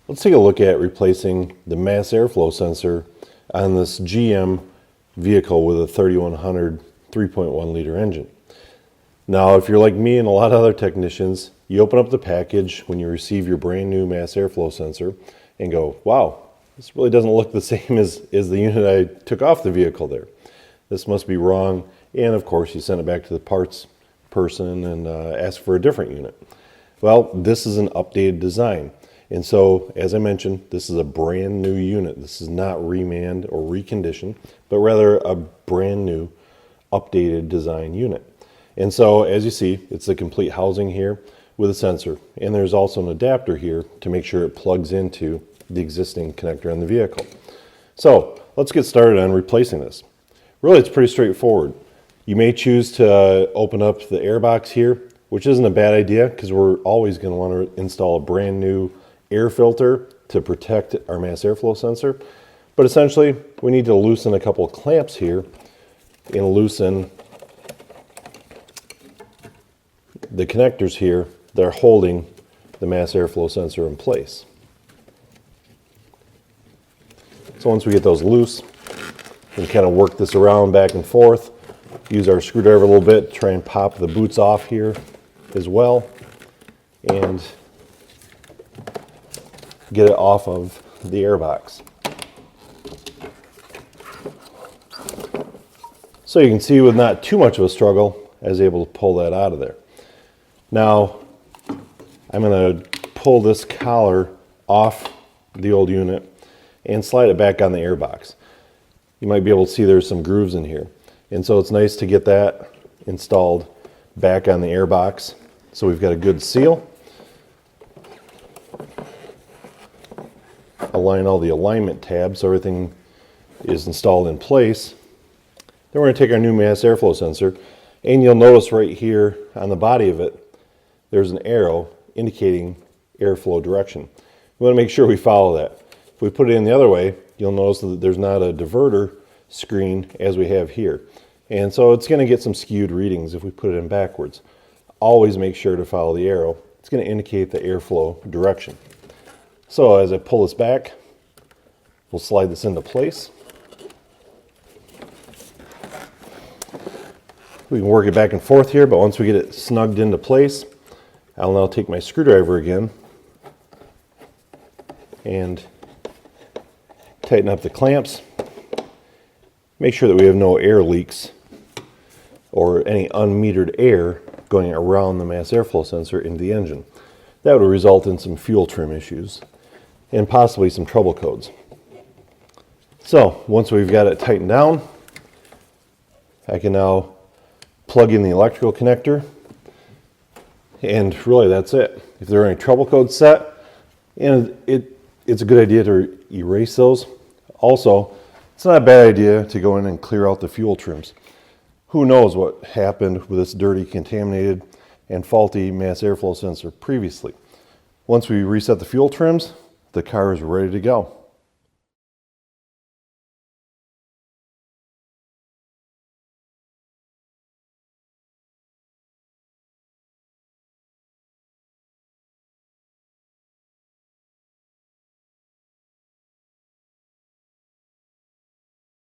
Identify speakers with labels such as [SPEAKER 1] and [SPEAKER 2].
[SPEAKER 1] Let's take a look at replacing the mass airflow sensor on this GM vehicle with a 3100 3.1 liter engine. Now, if you're like me and a lot of other technicians, you open up the package when you receive your brand new mass airflow sensor and go, wow, this really doesn't look the same as the unit I took off the vehicle there. This must be wrong. And of course, you send it back to the parts person and ask for a different unit. Well, this is an updated design. And so, as I mentioned, this is a brand new unit. This is not remanned or reconditioned, but rather a brand new updated design unit. And so, as you see, it's the complete housing here with a sensor. And there's also an adapter here to make sure it plugs into the existing connector on the vehicle. So, let's get started on replacing this. Really, it's pretty straightforward. You may choose to open up the air box here, which isn't a bad idea because we're always going to want to install a brand new air filter to protect our mass airflow sensor. But essentially, we need to loosen a couple of clamps here and loosen the connectors here that are holding the mass airflow sensor in place. So once we get those loose, we can kind of work this around back and forth, use our screwdriver a little bit, try and pop the boots off here as well, and get it off of the airbox. So you can see with not too much of a struggle, I was able to pull that out of there. Now, I'm going to pull this collar off the old unit and slide it back on the airbox. You might be able to see there's some grooves in here. And so it's nice to get that installed back on the airbox. So we've got a good seal. Align all the alignment tabs so everything is installed in place. Then we're going to take our new mass airflow sensor, and you'll notice right here on the body of it, there's an arrow indicating airflow direction. We want to make sure we follow that. If we put it in the other way, you'll notice that there's not a diverter screen as we have here. And so it's going to get some skewed readings if we put it in backwards. Always make sure to follow the arrow. It's going to indicate the airflow direction. So as I pull this back, we'll slide this into place. We can work it back and forth here, but once we get it snugged into place, I'll now take my screwdriver again and tighten up the clamps. Make sure that we have no air leaks or any unmetered air going around the mass airflow sensor into the engine. That would result in some fuel trim issues and possibly some trouble codes. So once we've got it tightened down, I can now plug in the electrical connector, and really that's it. If there are any trouble codes set, and it's a good idea to erase those. Also, it's not a bad idea to go in and clear out the fuel trims. Who knows what happened with this dirty, contaminated, and faulty mass airflow sensor previously. Once we reset the fuel trims, the car is ready to go.